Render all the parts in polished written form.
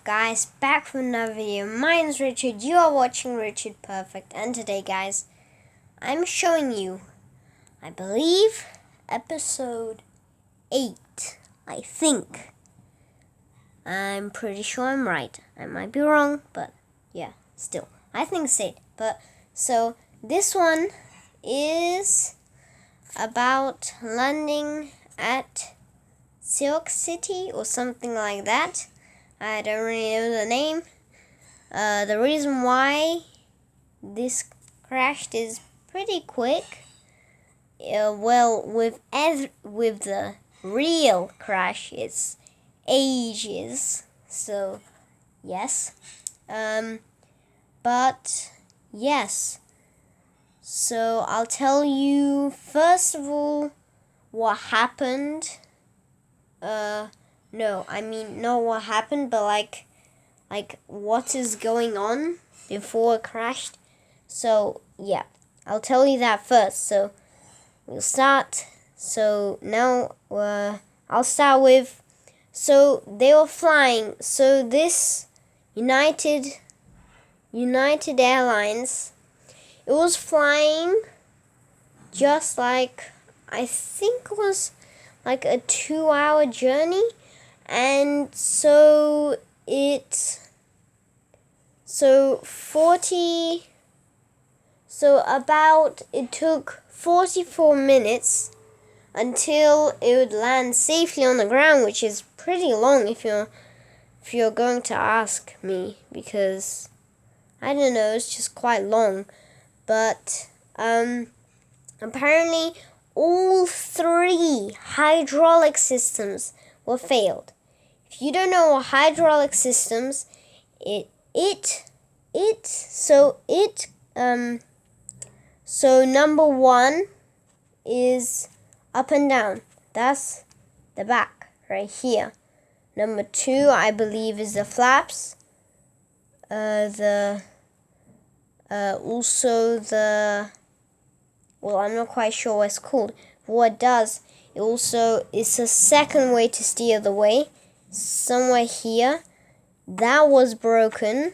guys, back from another video. My name's Richard, you are watching Richard Perfect, and today guys, I'm showing you, I believe, episode 8, I think. I'm pretty sure I'm right. I might be wrong, but yeah, still. I think it's 8. But, so, this one is about landing at Sioux City or something like that. I don't really know the name. The reason why this crashed is pretty quick. Well, with the real crash, it's ages. So, yes. But yes. So I'll tell you first of all what happened. No, I mean not what happened, but like what is going on before it crashed. So yeah, I'll tell you that first. So we'll start. So now I'll start with. So they were flying. So this United Airlines, it was flying just like, I think it was like a 2-hour journey. And so it took 44 minutes until it would land safely on the ground, which is pretty long if you're going to ask me, because I don't know, it's just quite long. But apparently all 3 hydraulic systems were failed. If you don't know what hydraulic systems, so number 1 is up and down. That's the back right here. Number 2, I believe, is the flaps. Well, I'm not quite sure what it's called. But what it does, it's a second way to steer the way. Somewhere here, that was broken.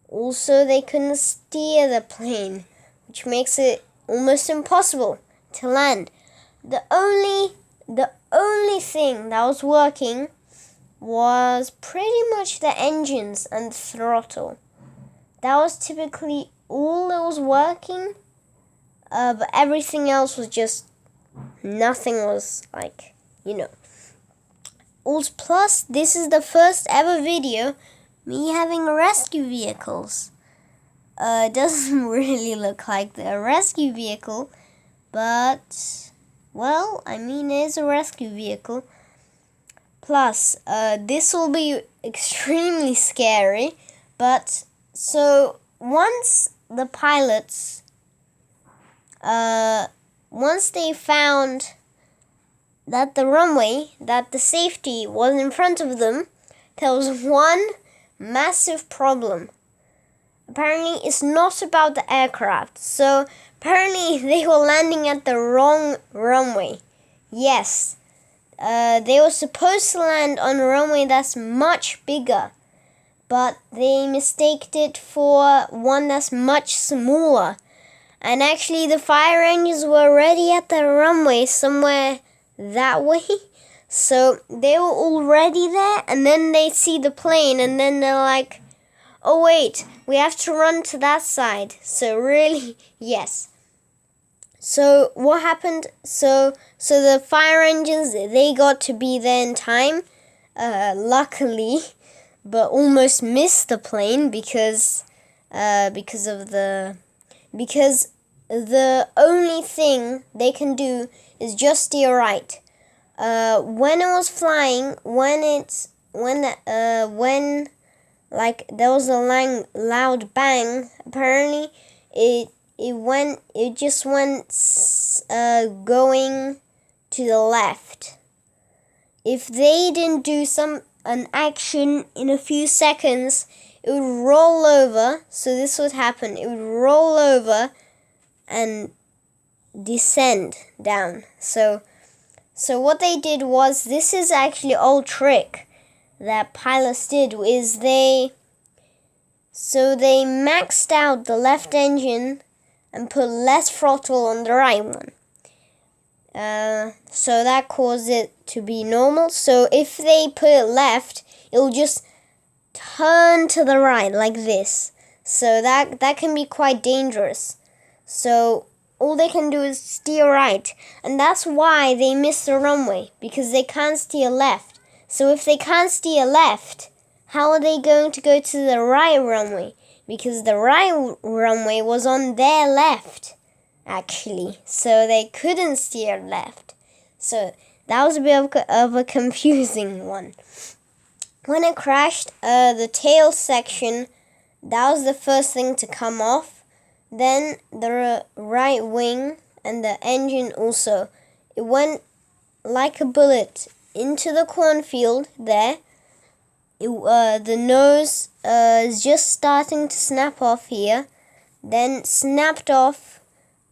Also, they couldn't steer the plane, which makes it almost impossible to land. The only thing that was working was pretty much the engines and the throttle. That was typically all that was working. But everything else was just, nothing was like, Plus, this is the first ever video me having rescue vehicles. It doesn't really look like the rescue vehicle, but, well, I mean, it is a rescue vehicle. Plus, this will be extremely scary, but, so, once the pilots, once they found that the safety was in front of them, there was one massive problem. Apparently, it's not about the aircraft. So, apparently, they were landing at the wrong runway. Yes, they were supposed to land on a runway that's much bigger, but they mistaked it for one that's much smaller. And actually, the fire engines were already at the runway somewhere that way. So they were already there, and then they see the plane, and then they're like, oh wait, we have to run to that side. So really, yes. So what happened? So the fire engines, they got to be there in time, luckily, but almost missed the plane because the only thing they can do is just steer right. When it was flying, when there was a loud bang, apparently it just went going to the left. If they didn't do an action in a few seconds, it would roll over. So this would happen. It would roll over and descend down. So what they did was, this is actually an old trick that pilots did is they maxed out the left engine and put less throttle on the right one. So that caused it to be normal. So if they put it left, it will just turn to the right like this. So that can be quite dangerous. So all they can do is steer right. And that's why they miss the runway, because they can't steer left. So if they can't steer left, how are they going to go to the right runway? Because the right runway was on their left, actually. So they couldn't steer left. So that was a bit of a confusing one. When it crashed, the tail section, that was the first thing to come off. Then the right wing and the engine also. It went like a bullet into the cornfield there. The nose is just starting to snap off here. Then snapped off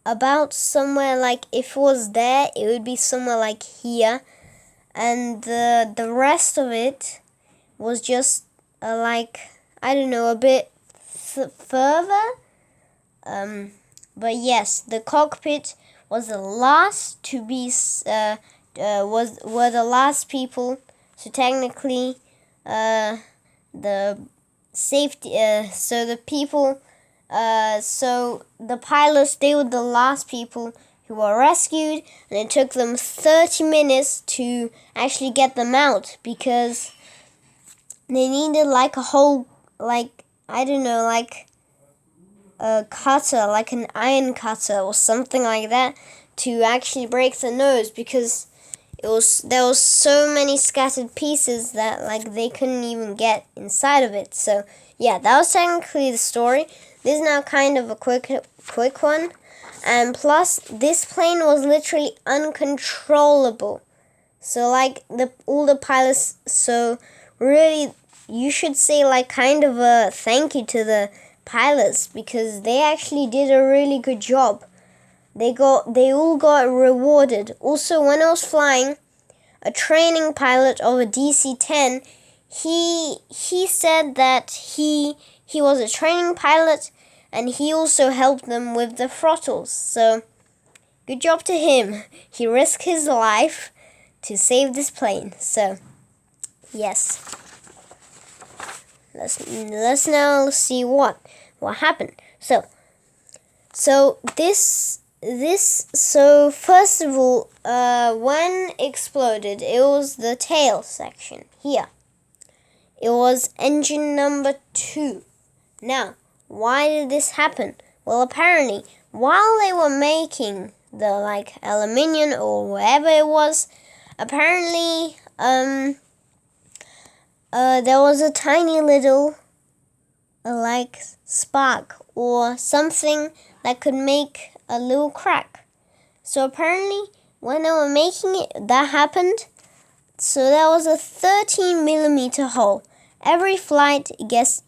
about somewhere like, if it was there, it would be somewhere like here. And the rest of it was just like, I don't know, a bit further. But yes, the cockpit was the last to be were the last people. So technically, the safety. So the people. So the pilots, they were the last people who were rescued, and it took them 30 minutes to actually get them out, because they needed like a whole, like, I don't know, like a cutter, like an iron cutter or something like that, to actually break the nose, because there was so many scattered pieces that like they couldn't even get inside of it. So yeah, that was technically the story. This is now kind of a quick one. And plus, this plane was literally uncontrollable. So like all the pilots, so really you should say like kind of a thank you to the pilots, because they actually did a really good job. They all got rewarded. Also, when I was flying, a training pilot of a DC-10, he said that he was a training pilot, and he also helped them with the throttles. So good job to him. He risked his life to save this plane. So yes, let's now see what happened. So first of all, when exploded, it was the tail section here. It was engine number 2. Now, why did this happen? Well, apparently, while they were making the like aluminium or whatever it was, apparently there was a tiny little like spark or something that could make a little crack. So apparently, when they were making it, that happened. So there was a 13mm hole. Every flight gets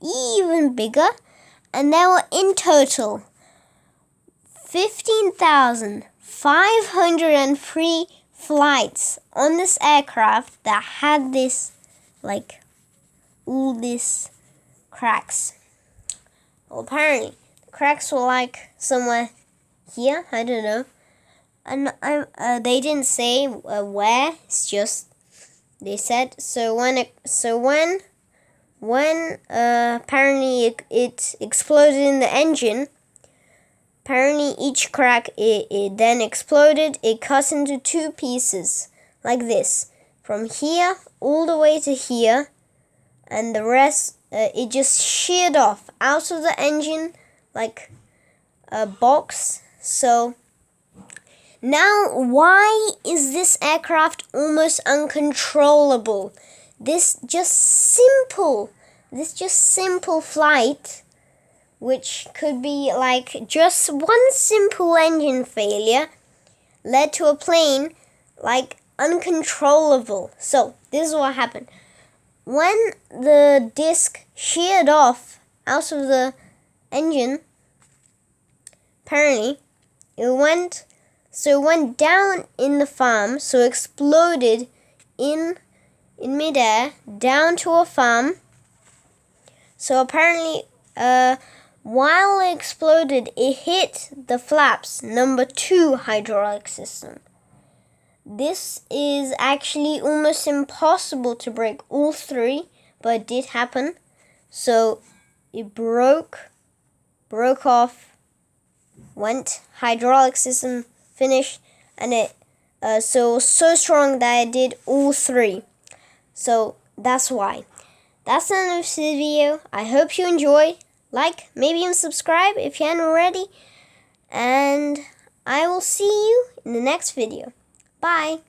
even bigger, and there were in total 15,503 flights on this aircraft that had this, like, all these cracks. Well, apparently, the cracks were like somewhere here, I don't know. And they didn't say where. It's just they said. So when apparently it exploded in the engine. Apparently, each crack it then exploded. It cut into 2 pieces like this, from here all the way to here, and the rest it just sheared off out of the engine like a box. So now, why is this aircraft almost uncontrollable? This just simple flight, which could be like just one simple engine failure, led to a plane like uncontrollable. So this is what happened. When the disc sheared off out of the engine, apparently it went down in the farm, so exploded in in midair down to a farm. So apparently, while it exploded, it hit the flaps number 2 hydraulic system. This is actually almost impossible to break all 3, but it did happen. So it broke off, went hydraulic system, finished, and it was so strong that it did all 3. So that's why. That's the end of this video. I hope you enjoy. Like, maybe even subscribe if you haven't already. And I will see you in the next video. Bye.